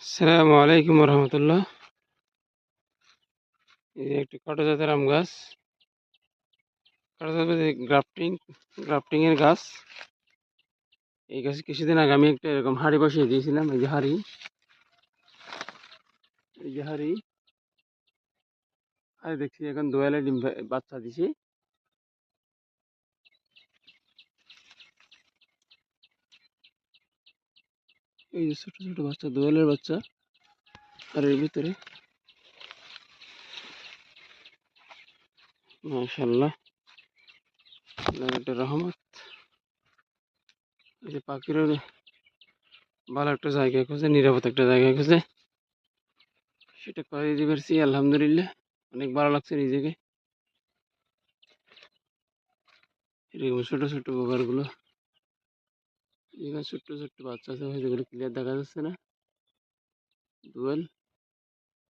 আসসালামু আলাইকুম রহমতুল্লাহ। এই যে একটি কাঁটা জাতের আম গাছ, কাঁটা জাতের গ্রাফটিং এর গাছ। এই গাছে কিছুদিন আগে আমি একটা এরকম হাঁড়ি বসিয়ে দিয়েছিলাম। এই যে হাঁড়ি, এই যে হাঁড়ি আর দেখছি এখন দোয়ালে ডিম বাচ্চা দিছি। এই যে ছোট ছোট বাচ্চা, দোয়ালের বাচ্চা। আর এর ভিতরে মাশাআল্লাহ আল্লাহর একটা রহমত। এই যে পাখিরও ভালো একটা জায়গা খুঁজে, নিরাপদ একটা জায়গা খুঁজে সেটা করে দিতে পারছি, আলহামদুলিল্লাহ। অনেক ভালো লাগছে নিজেকে। এরকম ছোট ছোট গুলো, এখানে ছোট্ট ছোট্ট বাচ্চা আছে, হয়তো এগুলো ক্লিয়ার দেখা যাচ্ছে না। দোয়েল